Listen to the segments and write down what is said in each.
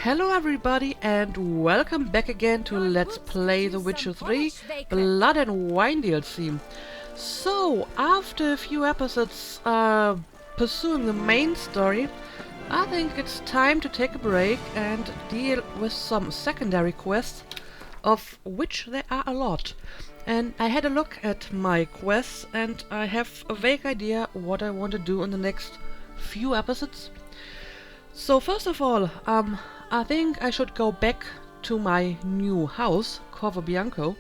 Hello everybody and welcome back again to Let's Play The Witcher 3 Blood and Wine DLC. So, after a few episodes pursuing the main story, I think it's time to take a break and deal with some secondary quests, of which there are a lot. And I had a look at my quests and I have a vague idea what I want to do in the next few episodes. So first of all, I think I should go back to my new house, Corvo Bianco.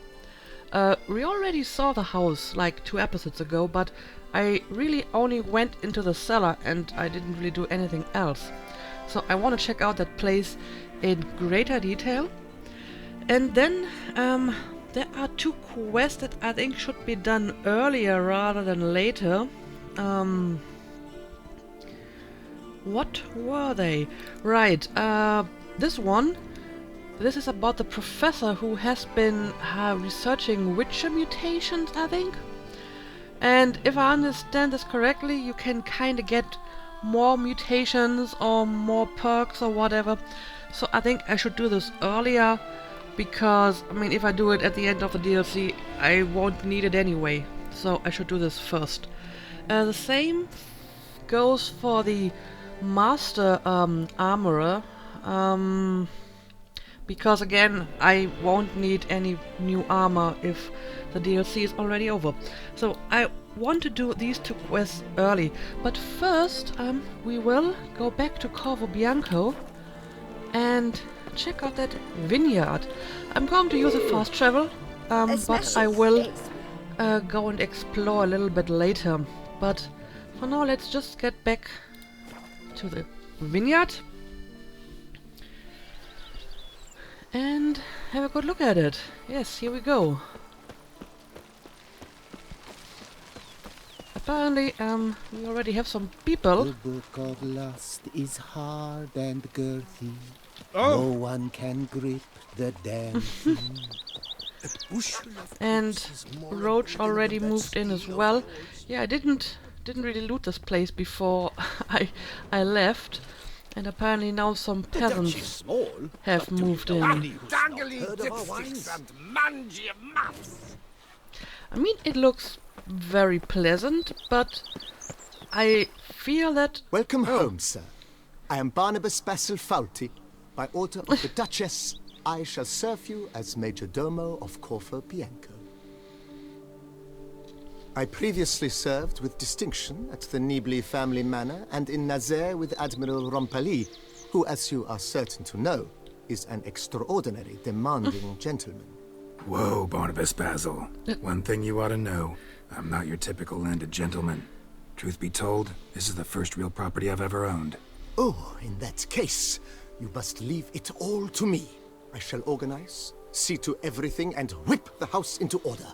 We already saw the house like 2 episodes ago, but I really only went into the cellar and I didn't really do anything else. So I want to check out that place in greater detail. And then there are 2 quests that I think should be done earlier rather than later. What were they? Right, this is about the professor who has been researching Witcher mutations, I think. And if I understand this correctly, you can kinda get more mutations or more perks or whatever. So I think I should do this earlier, because, I mean, if I do it at the end of the DLC, I won't need it anyway. So I should do this first. The same goes for the Master Armorer, because again I won't need any new armor if the DLC is already over. So I want to do these 2 quests early, but first we will go back to Corvo Bianco and check out that vineyard. I'm going to use a fast travel, but I will go and explore a little bit later. But for now, let's just get back to the vineyard and have a good look at it. Yes, here we go. Apparently, we already have some people. The book of lust is hard and girthy. Oh. No one can grip the damn thing. And Roach already moved in as well. Yeah, I didn't really loot this place before I left, and apparently now some peasants have moved in. I mean, it looks very pleasant, but I feel that... Welcome home, sir. I am Barnabas Basil Faulty. By order of the Duchess, I shall serve you as Major Domo of Corvo Bianco. I previously served with distinction at the Nibli family manor and in Nazaire with Admiral Rompali, who, as you are certain to know, is an extraordinary, demanding gentleman. Whoa, Barnabas Basil. One thing you ought to know. I'm not your typical landed gentleman. Truth be told, this is the first real property I've ever owned. Oh, in that case, you must leave it all to me. I shall organize, see to everything, and whip the house into order.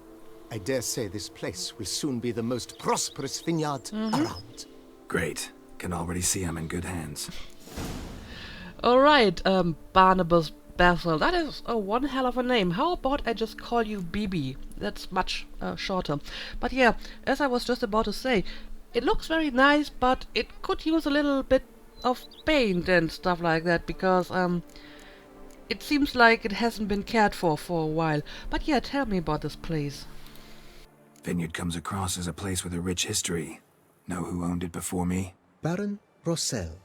I dare say this place will soon be the most prosperous vineyard around. Great. Can already see I'm in good hands. Alright, Barnabas Basil. That is one hell of a name. How about I just call you BB? That's much shorter. But yeah, as I was just about to say, it looks very nice, but it could use a little bit of paint and stuff like that, because it seems like it hasn't been cared for a while. But yeah, tell me about this place. Vineyard comes across as a place with a rich history. Know who owned it before me? Baron Rossel,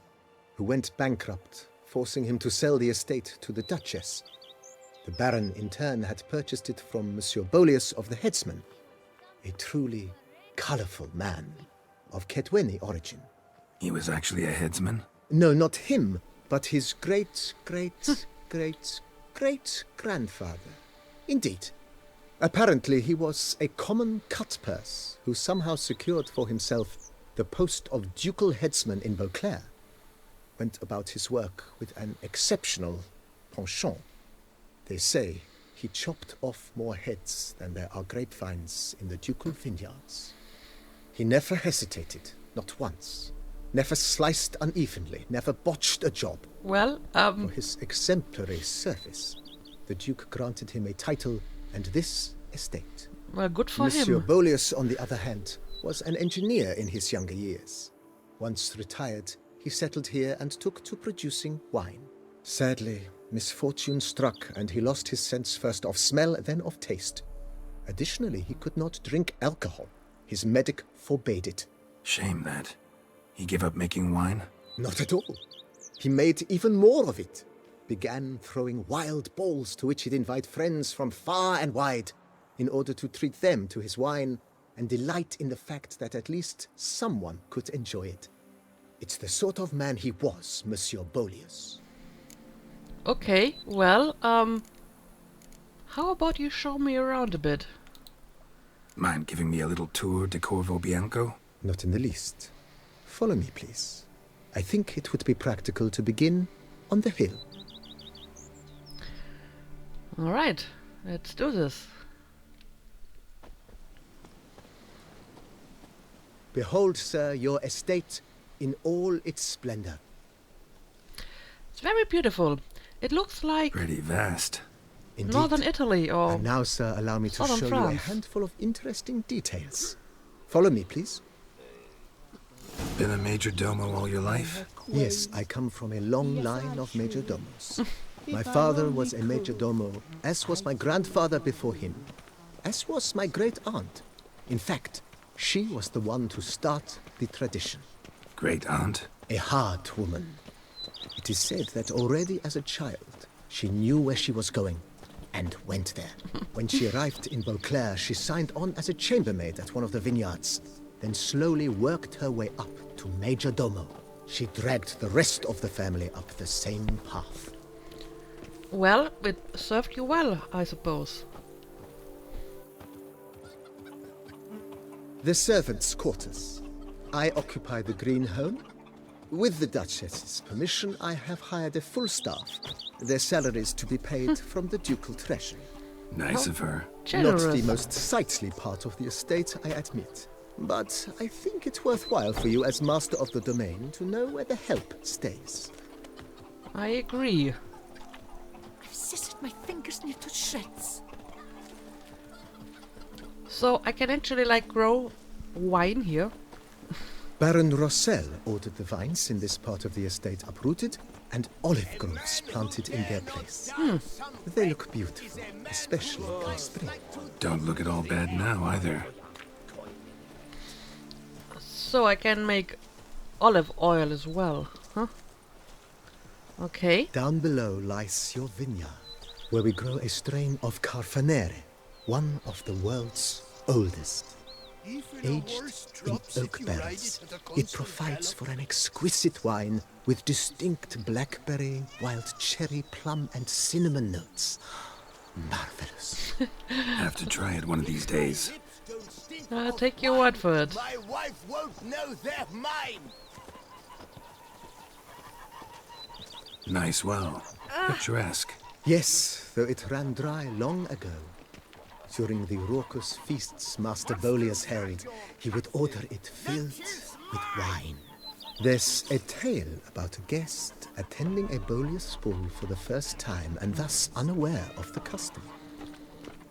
who went bankrupt, forcing him to sell the estate to the Duchess. The Baron, in turn, had purchased it from Monsieur Bolius of the Headsman, a truly colourful man of Ketweni origin. He was actually a headsman? No, not him, but his great-great-great-grandfather. Indeed. Apparently, he was a common cut-purse who somehow secured for himself the post of ducal headsman in Beauclair. Went about his work with an exceptional penchant. They say he chopped off more heads than there are grapevines in the ducal vineyards. He never hesitated, not once. Never sliced unevenly, never botched a job. Well, For his exemplary service, the Duke granted him a title and this estate. well, good for Monsieur him. Bolius, on the other hand, was an engineer in his younger years. Once retired, he settled here and took to producing wine. Sadly, misfortune struck and he lost his sense first of smell, then of taste. Additionally, he could not drink alcohol. His medic forbade it. Shame that. He gave up making wine? Not at all. He made even more of it. Began throwing wild balls to which he'd invite friends from far and wide in order to treat them to his wine and delight in the fact that at least someone could enjoy it. It's the sort of man he was, Monsieur Bolius. Okay, well, how about you show me around a bit? Mind giving me a little tour de Corvo, Bianco? Not in the least. Follow me, please. I think it would be practical to begin on the hill. Alright, let's do this. Behold, sir, your estate in all its splendor. It's very beautiful. It looks like Pretty vast. Indeed. northern Italy or... And now, sir, allow me to Southern show you a France. handful of interesting details. Follow me, please. Been a major domo all your life? Yes, I come from a long line of majordomos. My father was a majordomo, as was my grandfather before him, as was my great-aunt. In fact, she was the one to start the tradition. Great aunt? A hard woman. It is said that already as a child, she knew where she was going and went there. When she arrived in Beauclair, she signed on as a chambermaid at one of the vineyards, then slowly worked her way up to Major Domo. She dragged the rest of the family up the same path. Well, it served you well, I suppose. The servants' quarters. I occupy the green home. With the Duchess's permission, I have hired a full staff. Their salaries to be paid from the ducal treasury. Nice of her. Generous. Not the most sightly part of the estate, I admit. But I think it's worthwhile for you as master of the domain to know where the help stays. I agree. I've scissored my fingers near to shreds. So I can actually like grow wine here. Baron Rossel ordered the vines in this part of the estate uprooted and olive groves planted in their place. They look beautiful, especially come spring. Don't look at all bad now, either. So I can make olive oil as well, huh? Okay. Down below lies your vineyard, where we grow a strain of Carfanere, one of the world's oldest. Aged in oak barrels, it provides for an exquisite wine with distinct blackberry, wild cherry, plum, and cinnamon notes. Marvelous. Have to try it one of these days. I'll take your word for it. My wife won't know they're mine. Nice well. Picturesque. Yes, though it ran dry long ago. During the raucous feasts Master Bolius held, he would order it filled with wine. There's a tale about a guest attending a Bolius ball for the first time and thus unaware of the custom.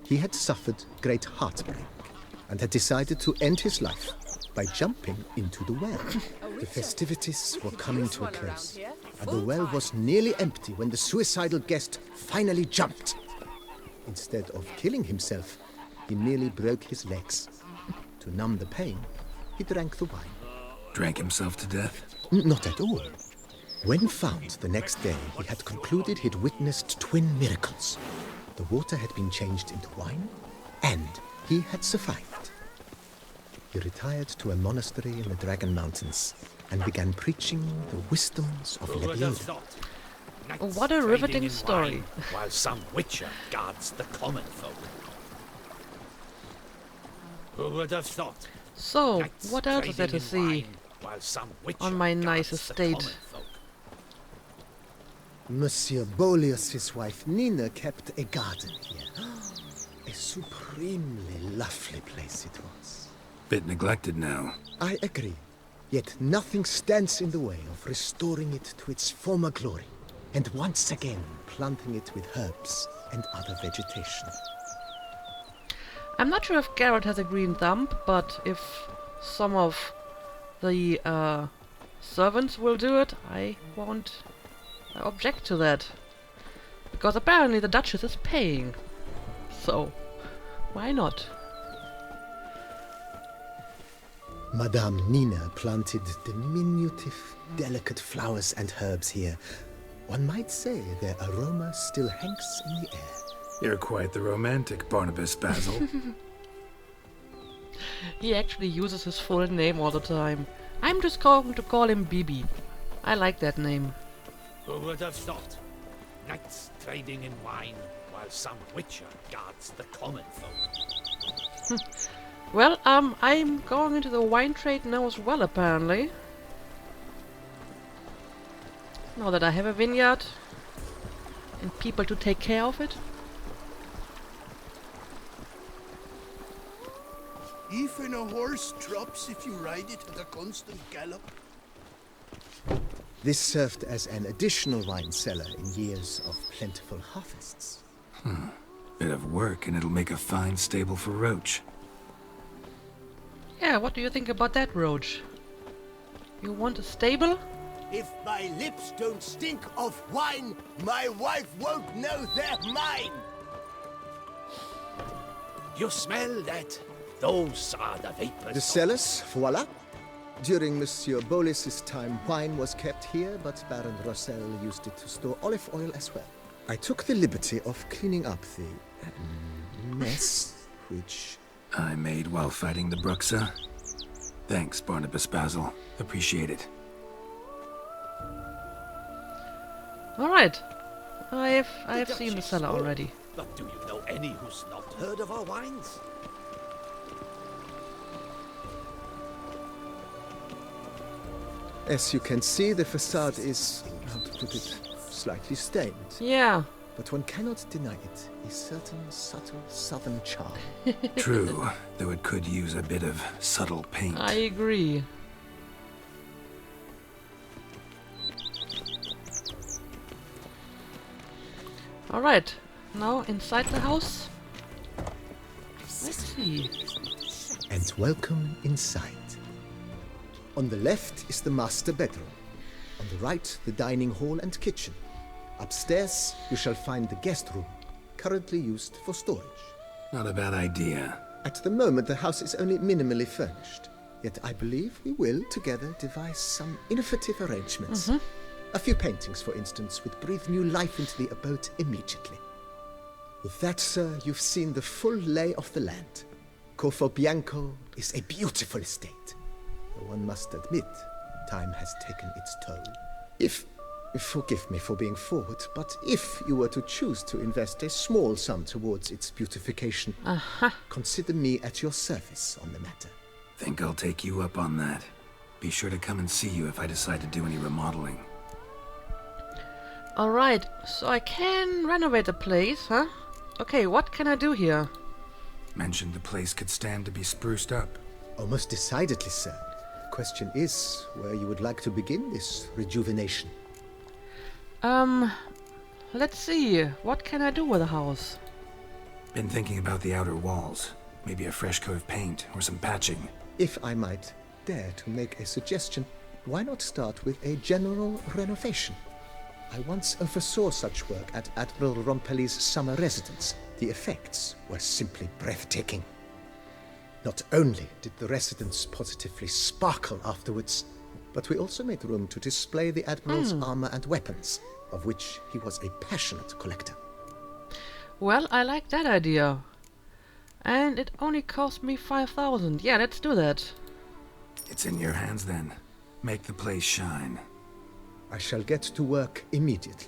He had suffered great heartbreak and had decided to end his life by jumping into the well. The festivities were coming to a close, and the well was nearly empty when the suicidal guest finally jumped. Instead of killing himself, he merely broke his legs. To numb the pain, he drank the wine. Drank himself to death? Not at all. When found the next day, he had concluded he'd witnessed twin miracles. The water had been changed into wine, and he had survived. He retired to a monastery in the Dragon Mountains and began preaching the wisdoms of Lebioda. What a riveting story. While some witcher guards the common folk. Who would have thought? So, Knights what else is there to trading in see wine while some witcher on my nice guards the estate? common folk? Monsieur Bolius's wife Nina kept a garden here. A supremely lovely place it was. Bit neglected now. I agree. Yet nothing stands in the way of restoring it to its former glory, and once again planting it with herbs and other vegetation. I'm not sure if Garrett has a green thumb, but if some of the servants will do it, I won't I object to that. Because apparently the Duchess is paying. So, why not? Madame Nina planted diminutive, delicate flowers and herbs here. One might say their aroma still hangs in the air. You're quite the romantic, Barnabas Basil. He actually uses his full name all the time. I'm just going to call him Bibi. I like that name. Who would have thought? Knights trading in wine, while some witcher guards the common folk. Well, I'm going into the wine trade now as well, apparently. Now that I have a vineyard and people to take care of it. Even a horse drops if you ride it at a constant gallop. This served as an additional wine cellar in years of plentiful harvests. Bit of work and it'll make a fine stable for Roach. Yeah, what do you think about that, Roach? You want a stable? If my lips don't stink of wine, my wife won't know they're mine. You smell that? Those are the vapors. The cellars, voila. During Monsieur Bolis's time, wine was kept here, but Baron Rossel used it to store olive oil as well. I took the liberty of cleaning up the mess, which... I made while fighting the Bruxa. Thanks, Barnabas Basil. Appreciate it. Alright. I've seen the cellar already. But do you know any who's not heard of our wines? As you can see, the facade is, how to put it, slightly stained. Yeah. But one cannot deny it, a certain subtle southern charm. True, though it could use a bit of subtle paint. I agree. Alright, now inside the house. Let's see. And welcome inside. On the left is the master bedroom. On the right, the dining hall and kitchen. Upstairs, you shall find the guest room, currently used for storage. Not a bad idea. At the moment, the house is only minimally furnished. Yet I believe we will, together, devise some innovative arrangements. A few paintings, for instance, would breathe new life into the abode immediately. With that, sir, you've seen the full lay of the land. Corvo Bianco is a beautiful estate. Though one must admit, time has taken its toll. Forgive me for being forward, but if you were to choose to invest a small sum towards its beautification, consider me at your service on the matter. Think I'll take you up on that. Be sure to come and see you if I decide to do any remodeling. Alright, so I can renovate the place, huh? Okay, what can I do here? Mentioned the place could stand to be spruced up. Oh, most decidedly, sir. The question is where you would like to begin this rejuvenation. Let's see. What can I do with the house? Been thinking about the outer walls. Maybe a fresh coat of paint or some patching. If I might dare to make a suggestion, why not start with a general renovation? I once oversaw such work at Admiral Rompelli's summer residence. The effects were simply breathtaking. Not only did the residence positively sparkle afterwards, but we also made room to display the Admiral's armor and weapons, of which he was a passionate collector. Well, I like that idea. And it only cost me 5,000. Yeah, let's do that. It's in your hands then. Make the place shine. I shall get to work immediately.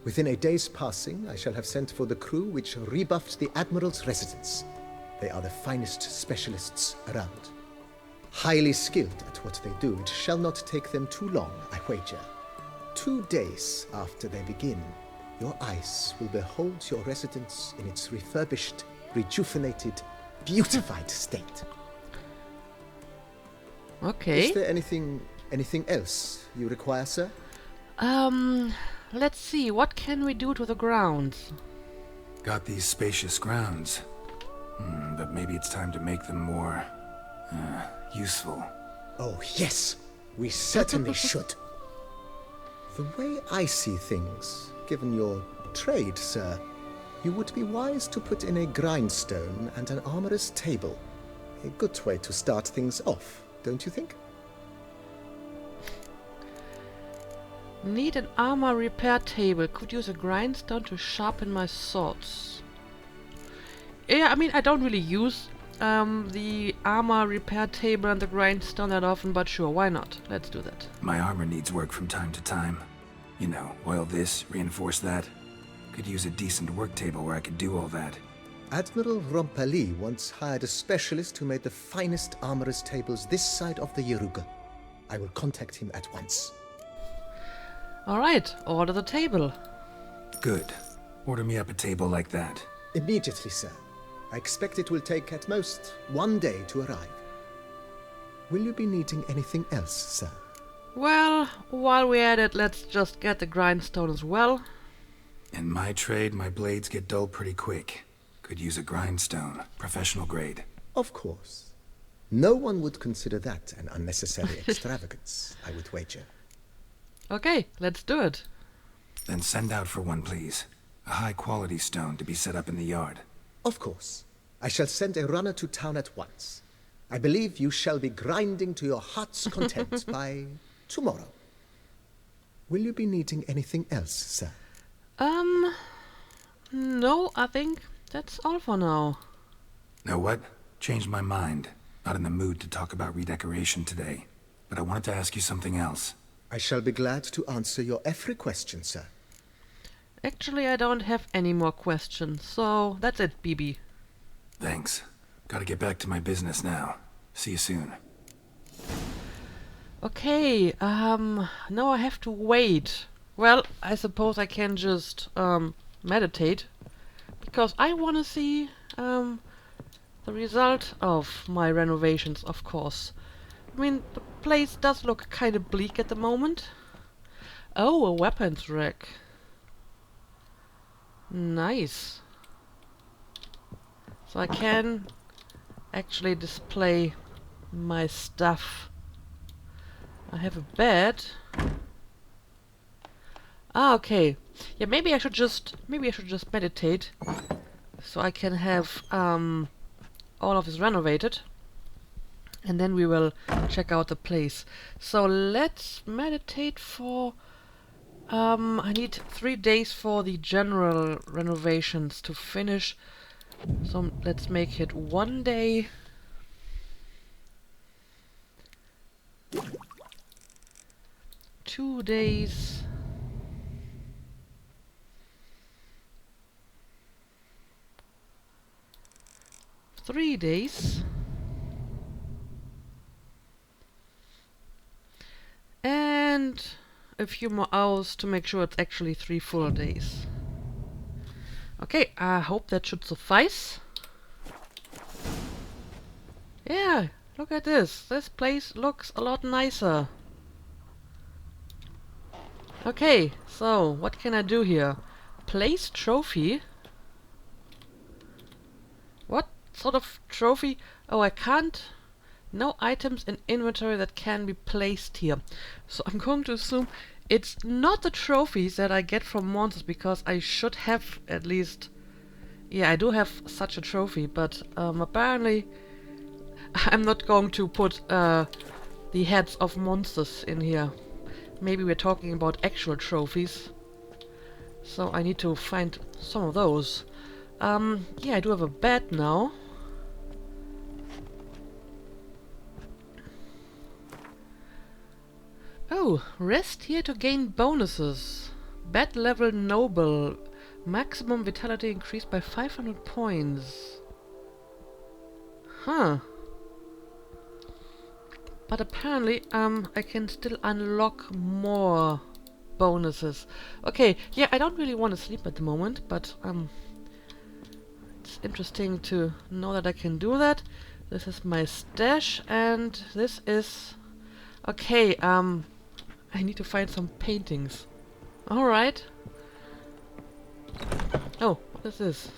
Within a day's passing, I shall have sent for the crew which rebuffed the Admiral's residence. They are the finest specialists around. Highly skilled at what they do, it shall not take them too long, I wager. 2 days after they begin, your eyes will behold your residence in its refurbished, rejuvenated, beautified state. Okay. Is there anything else you require, sir? Let's see. What can we do to the grounds? Got these spacious grounds. But maybe it's time to make them more... useful. Oh, yes. We certainly should. The way I see things, given your trade, sir, you would be wise to put in a grindstone and an armorer's table. A good way to start things off, don't you think? Need an armor repair table. Could use a grindstone to sharpen my swords. Yeah, I mean, I don't really use the armor repair table and the grindstone that often, but sure, why not? Let's do that. My armor needs work from time to time. You know, oil this, reinforce that. Could use a decent work table where I could do all that. Admiral Rompali once hired a specialist who made the finest armorer's tables this side of the Yaruga. I will contact him at once. Alright, order the table. Good. Order me up a table like that. Immediately, sir. I expect it will take at most 1 day to arrive. Will you be needing anything else, sir? Well, while we're at it, let's just get the grindstone as well. In my trade, my blades get dull pretty quick. Could use a grindstone, professional grade. Of course. No one would consider that an unnecessary extravagance, I would wager. Okay, let's do it. Then send out for one, please. A high-quality stone to be set up in the yard. Of course. I shall send a runner to town at once. I believe you shall be grinding to your heart's content by tomorrow. Will you be needing anything else, sir? No, I think that's all for now. Know what? Changed my mind. Not in the mood to talk about redecoration today. But I wanted to ask you something else. I shall be glad to answer your every question, sir. Actually, I don't have any more questions, so that's it, BB. Thanks. Gotta get back to my business now. See you soon. Okay, now I have to wait. Well, I suppose I can just, meditate. Because I wanna see, the result of my renovations, of course. I mean, the place does look kind of bleak at the moment. Oh, a weapons rack. Nice. So I can actually display my stuff. I have a bed. Ah, okay. Yeah, maybe I should just meditate, so I can have all of this renovated, and then we will check out the place. So let's meditate for. I need 3 days for the general renovations to finish. So let's make it 1 day. Two days. Three days. And a few more hours to make sure it's actually 3 full days. Okay, I hope that should suffice. Yeah, look at this. This place looks a lot nicer. Okay, so what can I do here? Place trophy? What sort of trophy? Oh, I can't. No items in inventory that can be placed here. So I'm going to assume it's not the trophies that I get from monsters, because I should have at least... Yeah, I do have such a trophy, but apparently I'm not going to put the heads of monsters in here. Maybe we're talking about actual trophies. So I need to find some of those. Yeah, I do have a bed now. Oh, rest here to gain bonuses. Bed level noble. Maximum vitality increased by 500 points. Huh. But apparently, I can still unlock more bonuses. Okay, yeah, I don't really want to sleep at the moment, but, it's interesting to know that I can do that. This is my stash, and this is... Okay, I need to find some paintings. Alright. Oh, what is this?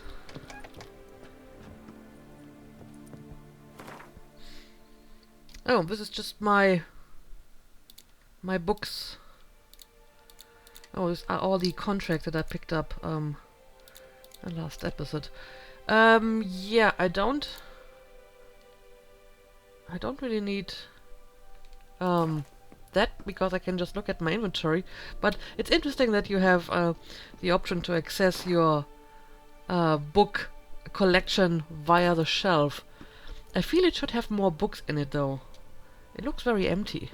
Oh, this is just my books. Oh, these are all the contracts that I picked up in last episode. Yeah, I don't really need that, because I can just look at my inventory. But it's interesting that you have the option to access your book collection via the shelf. I feel it should have more books in it though. It looks very empty.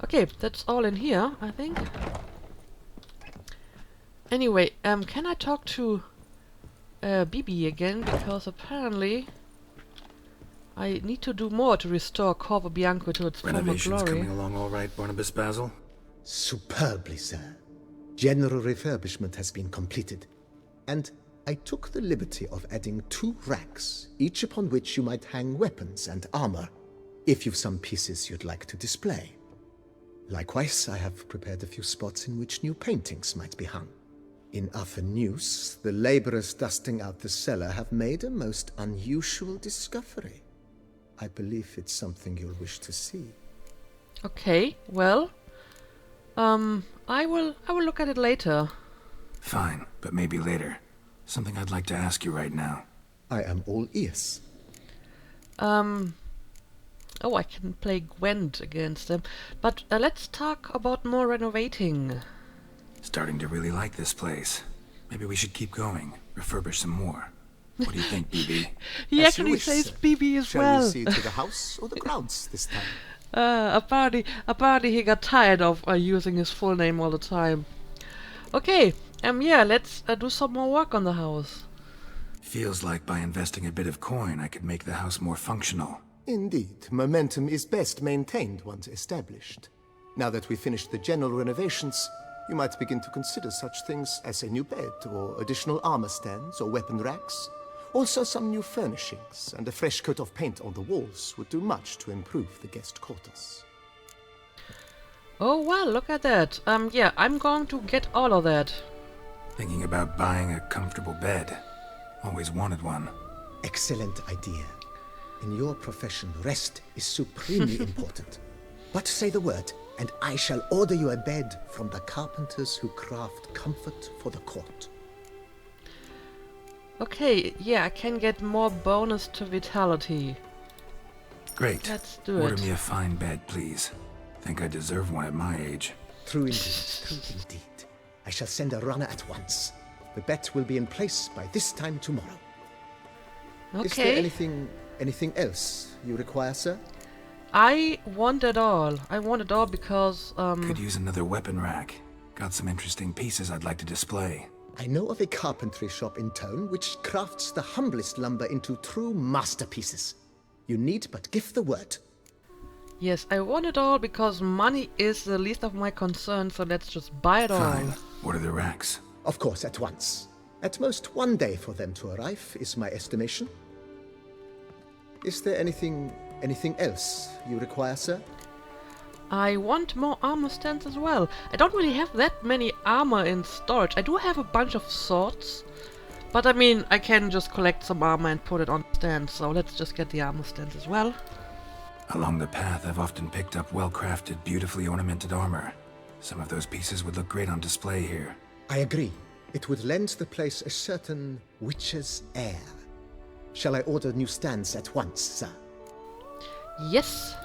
Okay, that's all in here, I think. Anyway, can I talk to Bibi again? Because apparently I need to do more to restore Corvo Bianco to its former Renovations glory. coming along all right, Barnabas Basil? Superbly, sir. General refurbishment has been completed, and I took the liberty of adding 2 racks, each upon which you might hang weapons and armor, if you've some pieces you'd like to display. Likewise, I have prepared a few spots in which new paintings might be hung. In other news, the laborers dusting out the cellar have made a most unusual discovery. I believe it's something you'll wish to see. Okay, well, I will look at it later. Fine, but maybe later. Something I'd like to ask you right now. I am all ears. Oh, I can play Gwent against them. But let's talk about more renovating. Starting to really like this place. Maybe we should keep going, refurbish some more. What do you think, BB? He As actually you wish, says sir. BB as Shall well. we see to the house or the grounds this time? Apparently he got tired of using his full name all the time. Okay, yeah, let's do some more work on the house. Feels like by investing a bit of coin, I could make the house more functional. Indeed, momentum is best maintained once established. Now that we've finished the general renovations, you might begin to consider such things as a new bed, or additional armor stands, or weapon racks. Also, some new furnishings and a fresh coat of paint on the walls would do much to improve the guest quarters. Oh well, look at that. Yeah, I'm going to get all of that. Thinking about buying a comfortable bed. Always wanted one. Excellent idea. In your profession, rest is supremely important. But say the word, and I shall order you a bed from the carpenters who craft comfort for the court. Okay, yeah, I can get more bonus to vitality. Great. Let's do Order it. me a fine bed, please. Think I deserve one at my age. True indeed, true indeed. I shall send a runner at once. The bet will be in place by this time tomorrow. Is there Okay. anything else you require, sir? I want it all. I want it all because, Could use another weapon rack. Got some interesting pieces I'd like to display. I know of a carpentry shop in town which crafts the humblest lumber into true masterpieces. You need but give the word. yes, I want it all because money is the least of my concerns, so let's just buy it all. Fine. What are the racks? Of course, at once. At most 1 day for them to arrive, is my estimation. Is there anything else you require, sir? I want more armor stands as well. I don't really have that many armor in storage. I do have a bunch of swords, but I mean, I can just collect some armor and put it on stands, so let's just get the armor stands as well. Along the path, I've often picked up well-crafted, beautifully ornamented armor. Some of those pieces would look great on display here. I agree. It would lend the place a certain witch's air. Shall I order new stands at once, sir? Yes.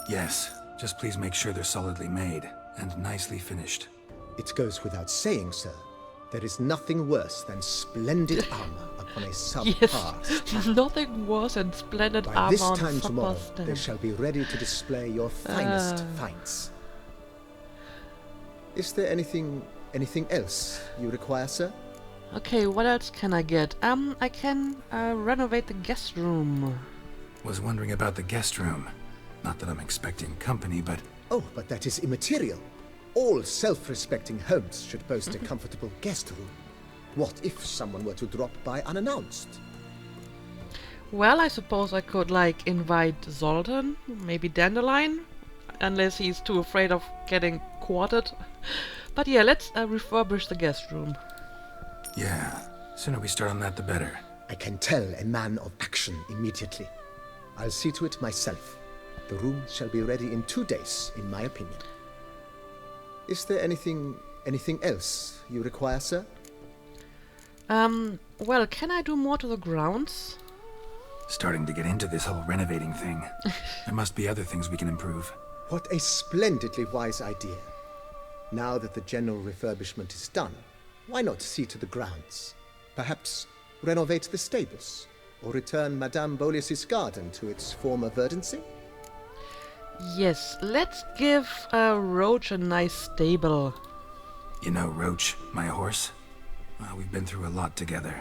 Yes, just please make sure they're solidly made and nicely finished. It goes without saying, sir. There is nothing worse than splendid armor upon a subpar stand. Yes. Nothing worse than splendid By armor this on time supper tomorrow, stand. they shall be ready to display your finest finds. Is there anything else you require, sir? Okay, what else can I get? I can renovate the guest room. Was wondering about the guest room. Not that I'm expecting company, but Oh, but that is immaterial. All self-respecting homes should boast a comfortable guest room. What if someone were to drop by unannounced? Well, I suppose I could, like, invite Zoltan, maybe Dandelion, unless he's too afraid of getting quartered. But yeah, let's refurbish the guest room. yeah, sooner we start on that the better. I can tell a man of action immediately. I'll see to it myself. The room shall be ready in 2 days, in my opinion. Is there anything else you require, sir? Well, can I do more to the grounds? Starting to get into this whole renovating thing. There must be other things we can improve. What a splendidly wise idea. Now that the general refurbishment is done, why not see to the grounds? Perhaps renovate the stables, or return Madame Boleus's garden to its former verdancy? Yes, let's give Roach a nice stable. You know Roach, my horse? Well, we've been through a lot together.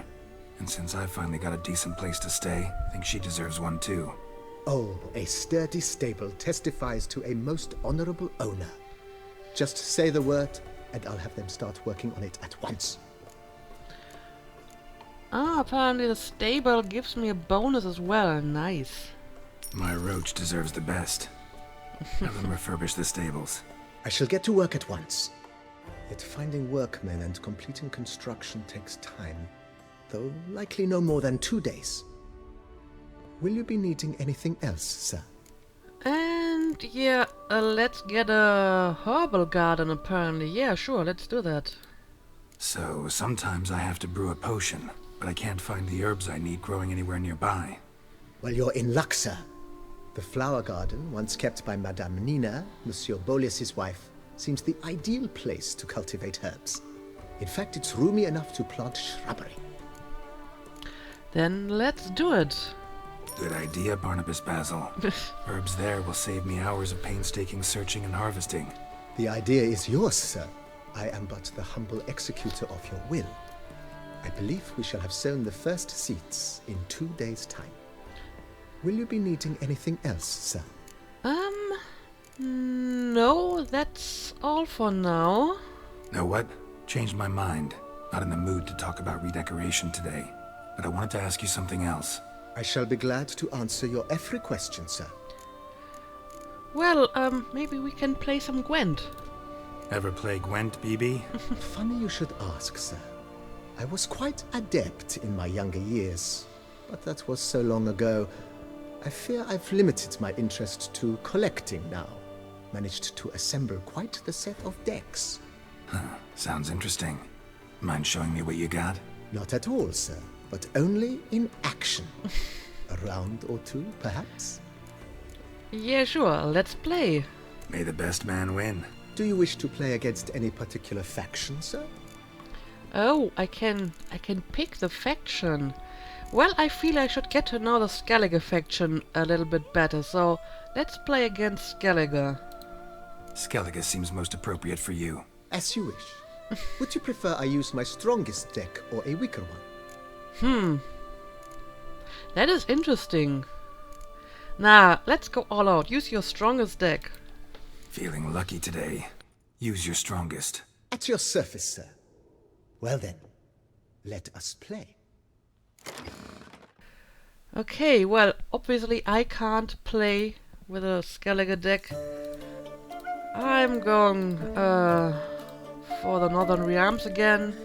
And since I finally got a decent place to stay, I think she deserves one too. Oh, a sturdy stable testifies to a most honorable owner. Just say the word, and I'll have them start working on it at once. Ah, apparently the stable gives me a bonus as well. Nice. My Roach deserves the best. Have them refurbish the stables. I shall get to work at once. Yet finding workmen and completing construction takes time, though likely no more than 2 days. Will you be needing anything else, sir? And yeah, let's get a herbal garden apparently. Yeah, sure, let's do that. So, sometimes I have to brew a potion, but I can't find the herbs I need growing anywhere nearby. Well, you're in luck, sir. The flower garden, once kept by Madame Nina, Monsieur Boleus's wife, seems the ideal place to cultivate herbs. In fact, it's roomy enough to plant shrubbery. Then let's do it. Good idea, Barnabas Basil. Herbs there will save me hours of painstaking searching and harvesting. The idea is yours, sir. I am but the humble executor of your will. I believe we shall have sown the first seeds in 2 days' time. Will you be needing anything else, sir? No, that's all for now. Know what? Changed my mind. Not in the mood to talk about redecoration today. But I wanted to ask you something else. I shall be glad to answer your every question, sir. Well, maybe we can play some Gwent. Ever play Gwent, BB? Funny you should ask, sir. I was quite adept in my younger years, but that was so long ago. I fear I've limited my interest to collecting now. Managed to assemble quite the set of decks. Sounds interesting. Mind showing me what you got? Not at all, sir, but only in action. A round or two, perhaps? Yeah, sure, let's play. May the best man win. Do you wish to play against any particular faction, sir? Oh, I can pick the faction. Well, I feel I should get to know the Skellige faction a little bit better, so let's play against Skellige. Skellige seems most appropriate for you. As you wish. Would you prefer I use my strongest deck or a weaker one? That is interesting. Nah, let's go all out. Use your strongest deck. Feeling lucky today. Use your strongest. At your service, sir. Well then, let us play. Okay, well, obviously I can't play with a Skellige deck. I'm going for the Northern Realms again,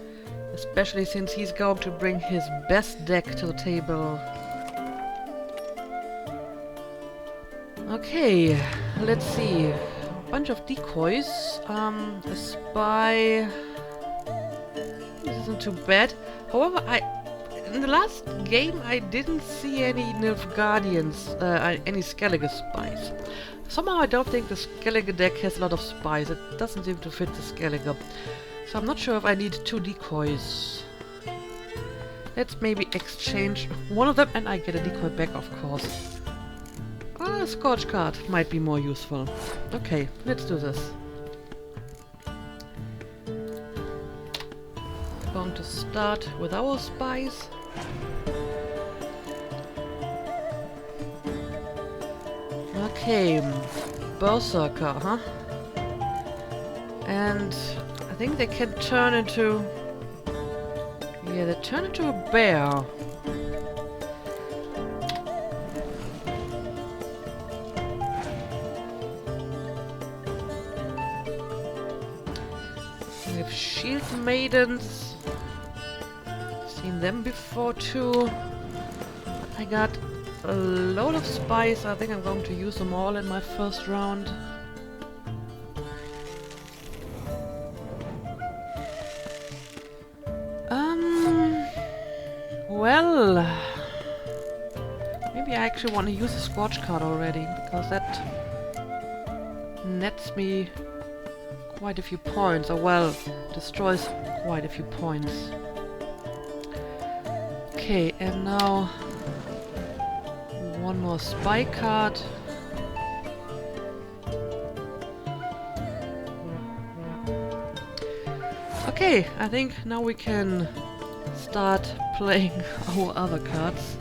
especially since he's going to bring his best deck to the table. Okay, let's see. A bunch of decoys. A spy. This isn't too bad. However, in the last game I didn't see any Nilfgaardians, any Skellige spies. Somehow I don't think the Skellige deck has a lot of spies. It doesn't seem to fit the Skellige. So I'm not sure if I need 2 decoys. Let's maybe exchange one of them and I get a decoy back, of course. A Scorch card might be more useful. Okay, let's do this. Going to start with our spies. Okay, Berserker, huh? And I think they can turn into... Yeah, they turn into a bear. We have Shield Maidens. Seen them before too. I got a load of spies. I think I'm going to use them all in my first round. Well, maybe I actually want to use a Scorch card already, because that nets me quite a few points, or well, destroys quite a few points. Okay, and now one more spy card. Okay, I think now we can start playing our other cards.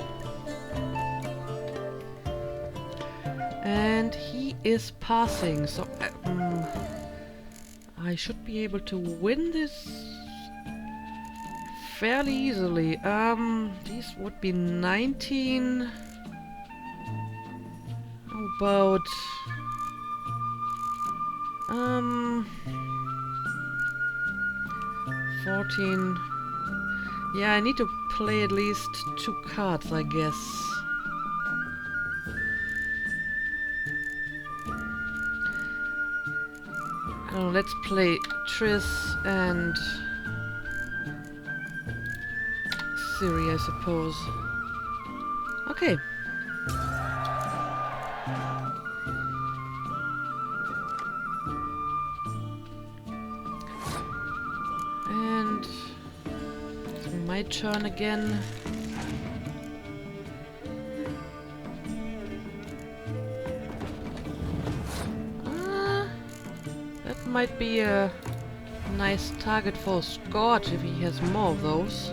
And he is passing, so I should be able to win this fairly easily. These would be 19. How about 14. Yeah, I need to play at least 2 cards, I guess. I don't know, let's play Triss and Siri, I suppose. Okay. And it's my turn again. That might be a nice target for Scorch if he has more of those.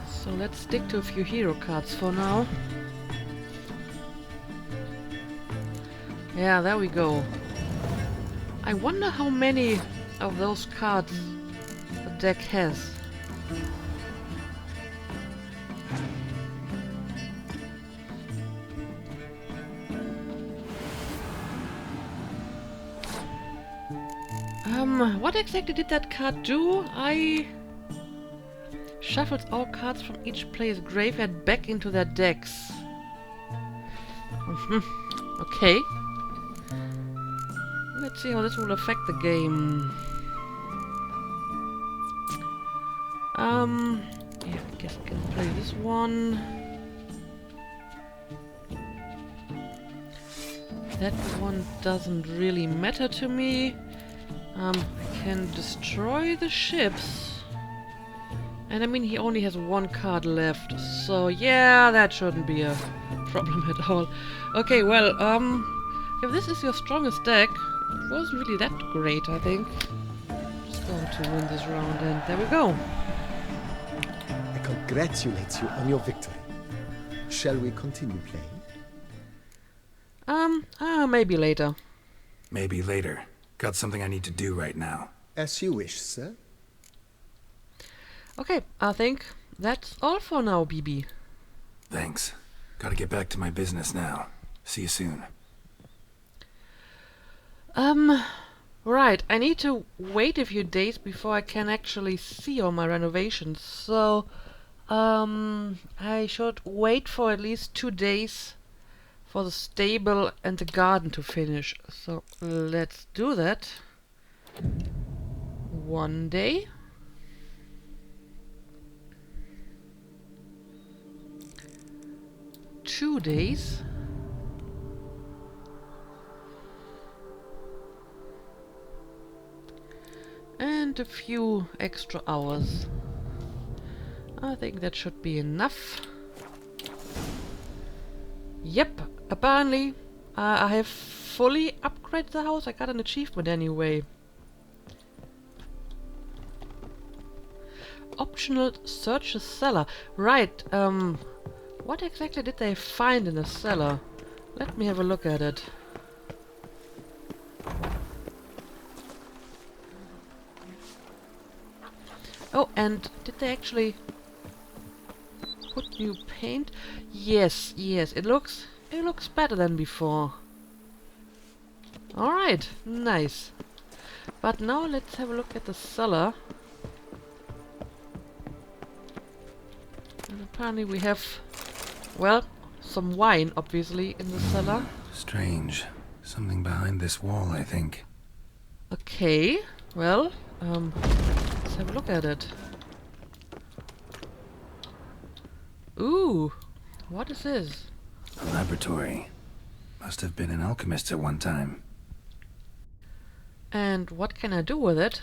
So let's stick to a few hero cards for now. Yeah, there we go. I wonder how many of those cards the deck has. What exactly did that card do? I shuffled all cards from each player's graveyard back into their decks. Okay. Let's see how this will affect the game. Yeah, I guess I can play this one. That one doesn't really matter to me. I can destroy the ships. And I mean, he only has 1 card left. So yeah, that shouldn't be a problem at all. Okay, well, if this is your strongest deck, it wasn't really that great, I think. Just going to win this round, and there we go. I congratulate you on your victory. Shall we continue playing? Maybe later. Maybe later. Got something I need to do right now. As you wish, sir. Okay, I think that's all for now, BB. Thanks. Gotta get back to my business now. See you soon. Right, I need to wait a few days before I can actually see all my renovations, so, I should wait for at least 2 days for the stable and the garden to finish. So, let's do that. 1 day. 2 days. And a few extra hours. I think that should be enough. Yep, apparently I have fully upgraded the house. I got an achievement anyway. Optional search the cellar. Right, what exactly did they find in the cellar? Let me have a look at it. Oh, and did they actually put new paint? Yes, yes, it looks better than before. Alright, nice. But now let's have a look at the cellar. And apparently we have, well, some wine, obviously, in the cellar. Strange. Something behind this wall, I think. Okay, well, let's have a look at it. Ooh, what is this? A laboratory. Must have been an alchemist at one time. And what can I do with it?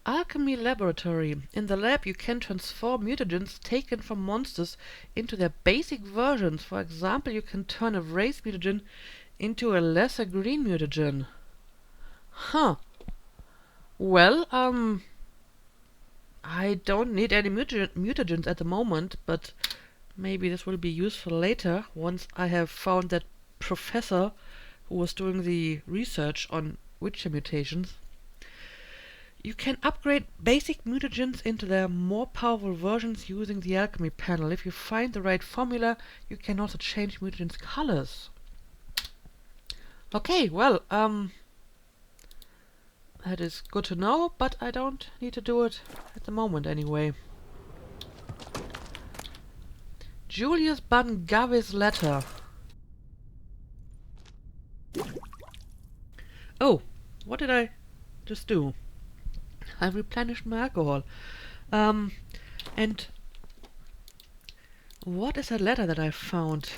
Alchemy Laboratory. In the lab you can transform mutagens taken from monsters into their basic versions. For example, you can turn a race mutagen into a lesser green mutagen. Huh. Well, I don't need any mutagens at the moment, but maybe this will be useful later once I have found that professor who was doing the research on Witcher mutations. You can upgrade basic mutagens into their more powerful versions using the alchemy panel. If you find the right formula, you can also change mutagens' colors. Okay, well, that is good to know, but I don't need to do it at the moment anyway. Julius Bangave's letter. Oh, what did I just do? I replenished my alcohol. And what is that letter that I found?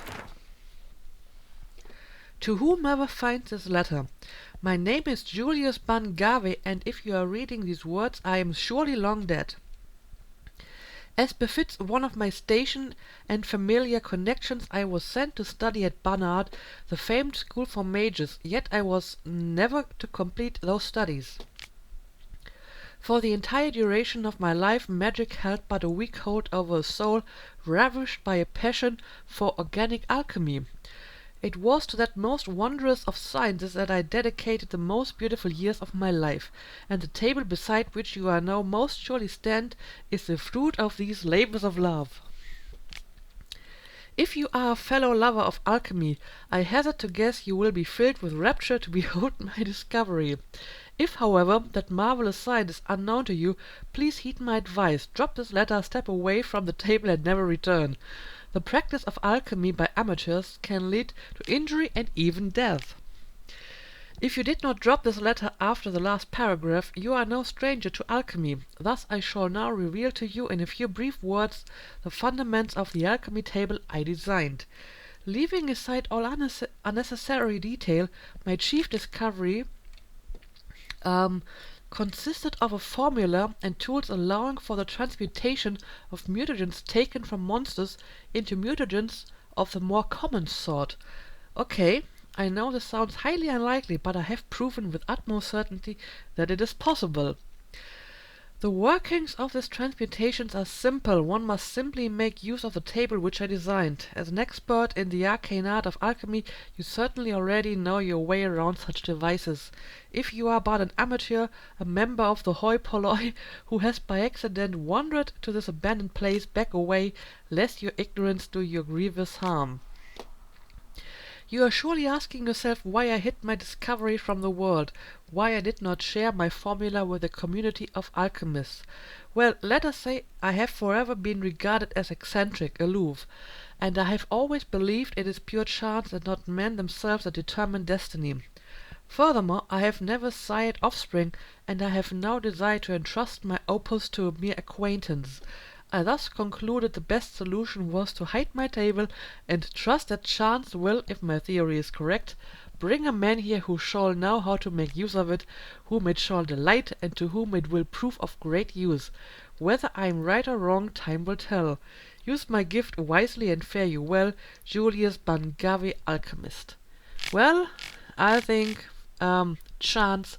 To whomever finds this letter, my name is Julius Bangave, and if you are reading these words, I am surely long dead. As befits one of my station and familiar connections, I was sent to study at Barnard, the famed school for mages, yet I was never to complete those studies. For the entire duration of my life, magic held but a weak hold over a soul ravished by a passion for organic alchemy. It was to that most wondrous of sciences that I dedicated the most beautiful years of my life, and the table beside which you are now most surely stand is the fruit of these labors of love. If you are a fellow lover of alchemy, I hazard to guess you will be filled with rapture to behold my discovery. If, however, that marvelous science is unknown to you, please heed my advice. Drop this letter, step away from the table, and never return. The practice of alchemy by amateurs can lead to injury and even death. If you did not drop this letter after the last paragraph, you are no stranger to alchemy. Thus I shall now reveal to you in a few brief words the fundaments of the alchemy table I designed. Leaving aside all unnecessary detail, my chief discovery consisted of a formula and tools allowing for the transmutation of mutagens taken from monsters into mutagens of the more common sort. Okay, I know this sounds highly unlikely, but I have proven with utmost certainty that it is possible. The workings of these transmutations are simple. One must simply make use of the table which I designed. As an expert in the arcane art of alchemy, you certainly already know your way around such devices. If you are but an amateur, a member of the hoi polloi, who has by accident wandered to this abandoned place, back away, lest your ignorance do you grievous harm. You are surely asking yourself why I hid my discovery from the world, why I did not share my formula with the community of alchemists. Well, let us say I have forever been regarded as eccentric, aloof, and I have always believed it is pure chance and not men themselves that determine destiny. Furthermore, I have never sired offspring, and I have no desire to entrust my opus to a mere acquaintance. I thus concluded the best solution was to hide my table and trust that chance will, if my theory is correct, bring a man here who shall know how to make use of it, whom it shall delight, and to whom it will prove of great use. Whether I am right or wrong, time will tell. Use my gift wisely and fare you well, Julius Bangave, alchemist. Well, I think chance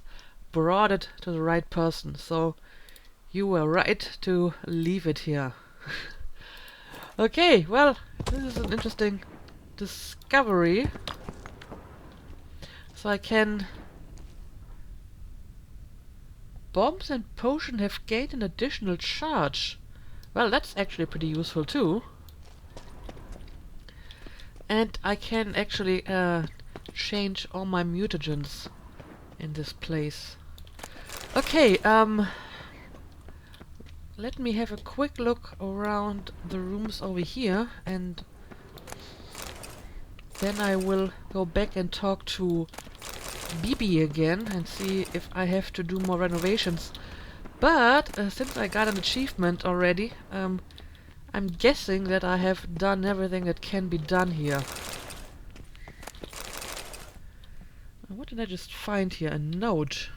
brought it to the right person, so you were right to leave it here. Okay, well, this is an interesting discovery. So I can... Bombs and potion have gained an additional charge. Well, that's actually pretty useful too. And I can actually change all my mutagens in this place. Okay, let me have a quick look around the rooms over here, and Then I will go back and talk to Bibi again and see if I have to do more renovations. But since I got an achievement already, I'm guessing that I have done everything that can be done here. What did I just find here? A note.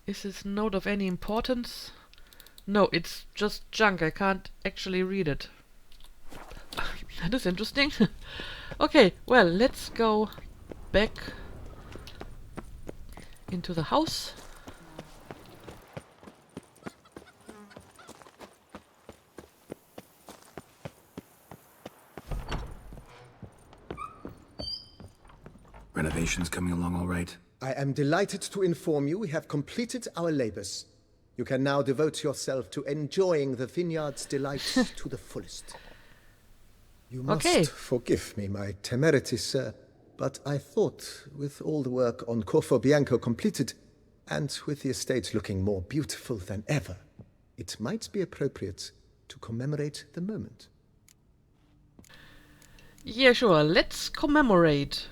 Is this note of any importance? No, it's just junk. I can't actually read it. That is interesting. Okay, well, let's go back into the house. Renovations coming along all right? I am delighted to inform you we have completed our labors. You can now devote yourself to enjoying the vineyard's delights to the fullest. You must forgive me my temerity, sir, but I thought with all the work on Corvo Bianco completed, and with the estate looking more beautiful than ever, it might be appropriate to commemorate the moment. Yeah, sure. Let's commemorate.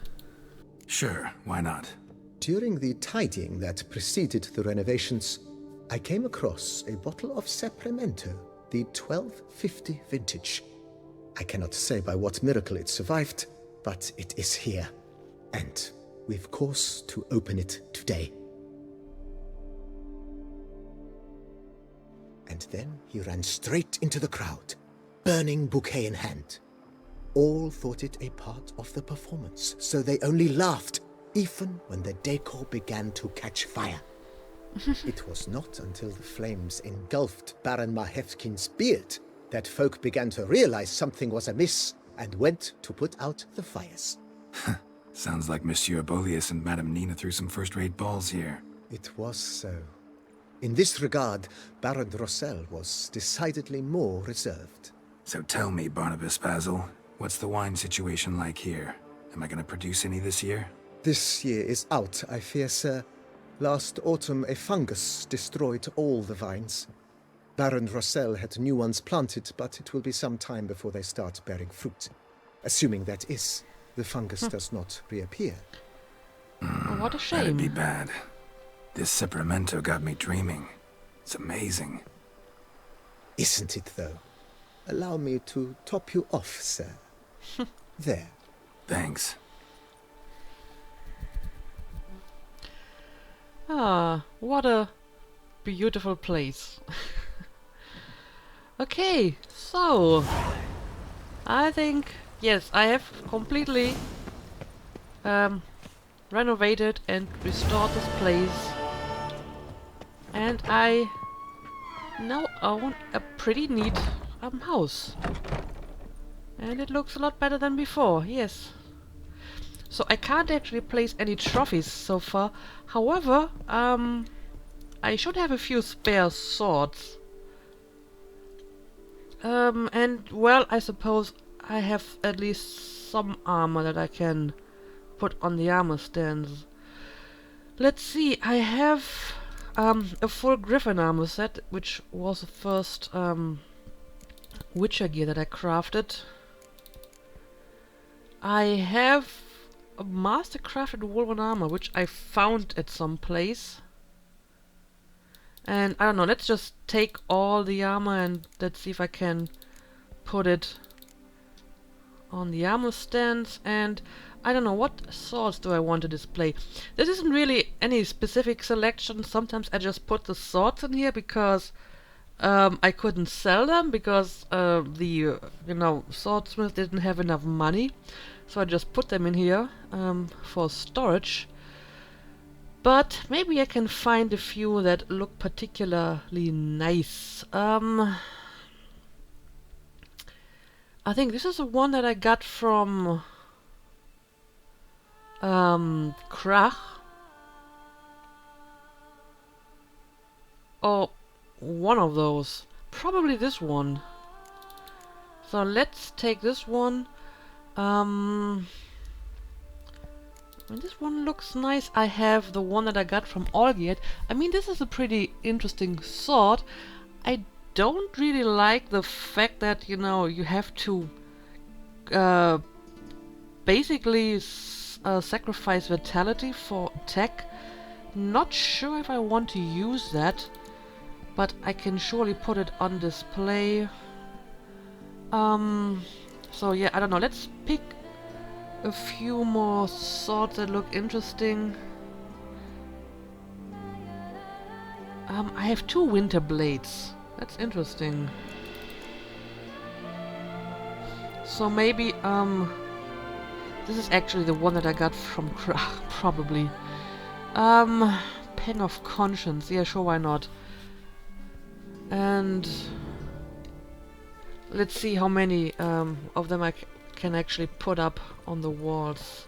Sure, why not? During the tidying that preceded the renovations, I came across a bottle of Sapramento, the 1250 vintage. I cannot say by what miracle it survived, but it is here. And we've cause to open it today. And then he ran straight into the crowd, burning bouquet in hand. All thought it a part of the performance, so they only laughed, even when the decor began to catch fire. It was not until the flames engulfed Baron Mahevkin's beard that folk began to realize something was amiss and went to put out the fires. Sounds like Monsieur Bolius and Madame Nina threw some first-rate balls here. It was so. In this regard, Baron Rossel was decidedly more reserved. So tell me, Barnabas Basil, what's the wine situation like here? Am I going to produce any this year? This year is out, I fear, sir. Last autumn, a fungus destroyed all the vines. Baron Rossel had new ones planted, but it will be some time before they start bearing fruit. Assuming that is, the fungus does not reappear. Oh, what a shame. That'd be bad. This Sapramento got me dreaming. It's amazing. Isn't it, though? Allow me to top you off, sir. There. Thanks. Ah, what a beautiful place. Okay, so I think, yes, I have completely renovated and restored this place, and I now own a pretty neat house, and it looks a lot better than before. Yes. So I can't actually place any trophies so far. However, I should have a few spare swords. And, well, I suppose I have at least some armor that I can put on the armor stands. Let's see, I have a full Griffin armor set, which was the first Witcher gear that I crafted. I have a master-crafted woven armor, which I found at some place. And I don't know, let's just take all the armor and let's see if I can put it on the armor stands. And I don't know, what swords do I want to display? This isn't really any specific selection. Sometimes I just put the swords in here because I couldn't sell them because the swordsmith didn't have enough money. So I just put them in here for storage. But maybe I can find a few that look particularly nice. I think this is the one that I got from Krach. Or one of those. Probably this one. So let's take this one. This one looks nice. I have the one that I got from Olgierd. I mean, this is a pretty interesting sword. I don't really like the fact that, you know, you have to basically sacrifice vitality for attack. Not sure if I want to use that, but I can surely put it on display. So yeah, I don't know. Let's pick a few more swords that look interesting. I have 2 winter blades. That's interesting. So maybe, this is actually the one that I got from probably. Pang of Conscience. Yeah, sure, why not? And let's see how many of them I can actually put up on the walls.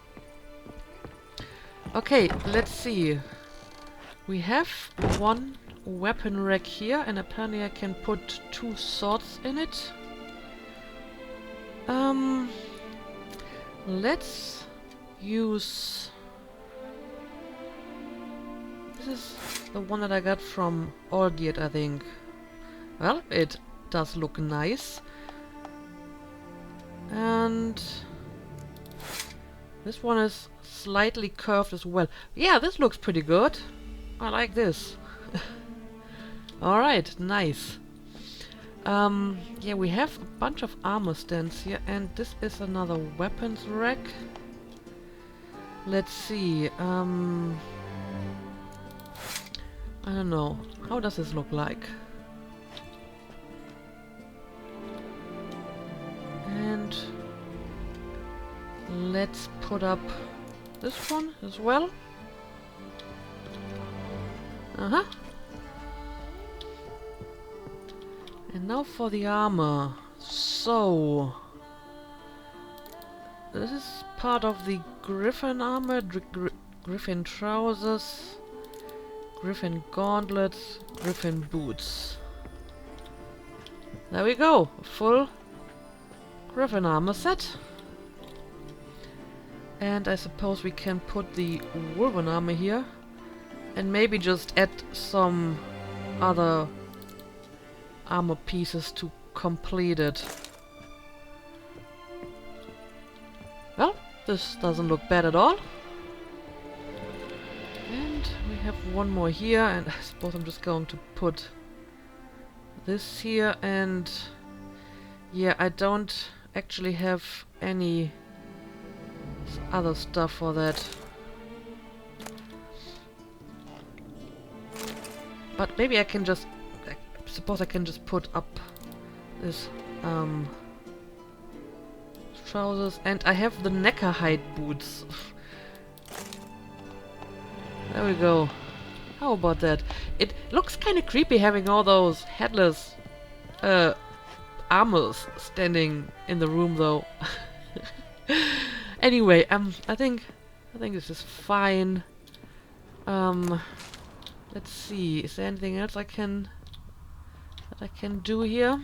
Okay, let's see. We have 1 weapon rack here, and apparently I can put 2 swords in it. Let's use... This is the one that I got from Aldiet, I think. Well, it does look nice. And this one is slightly curved as well. Yeah, this looks pretty good. I like this. Alright, nice. Yeah, we have a bunch of armor stands here, and this is another weapons rack. Let's see, I don't know. How does this look like? And let's put up this one as well. Uh-huh. And now for the armor. So this is part of the Griffin armor, Griffin trousers, Griffin gauntlets, Griffin boots. There we go, a full Griffin armor set. And I suppose we can put the Wolven armor here, and maybe just add some other armor pieces to complete it. Well, this doesn't look bad at all. And we have 1 more here, and I suppose I'm just going to put this here, and yeah, I don't actually have any other stuff for that. But maybe I can just... I suppose I can just put up this trousers, and I have the necker hide boots. There we go. How about that? It looks kind of creepy having all those headless armors standing in the room, though. Anyway, I think this is fine. Let's see. Is there anything else I can do here?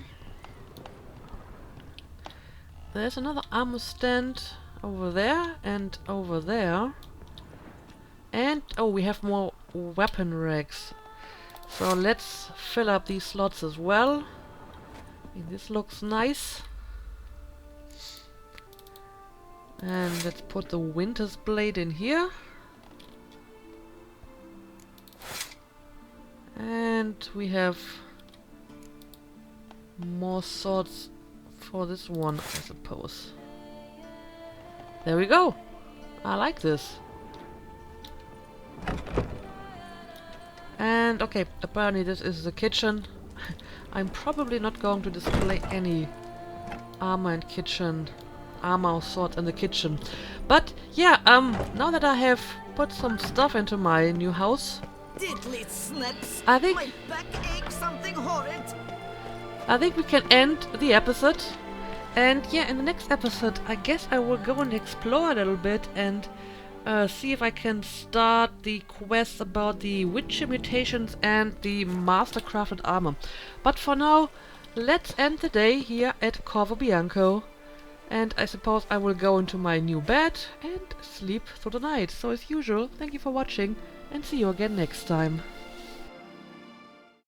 There's another armor stand over there and over there. And oh, we have more weapon racks. So let's fill up these slots as well. This looks nice. And let's put the Winter's Blade in here. And we have more swords for this one, I suppose. There we go. I like this. And okay, apparently this is the kitchen. I'm probably not going to display any armor or swords in the kitchen. But yeah, now that I have put some stuff into my new house, Diddly snips! I think My back aches something horrid! I think we can end the episode. And yeah, in the next episode, I guess I will go and explore a little bit and see if I can start the quest about the Witcher mutations and the mastercrafted armor. But for now, let's end the day here at Corvo Bianco. And I suppose I will go into my new bed and sleep through the night. So as usual, thank you for watching and see you again next time.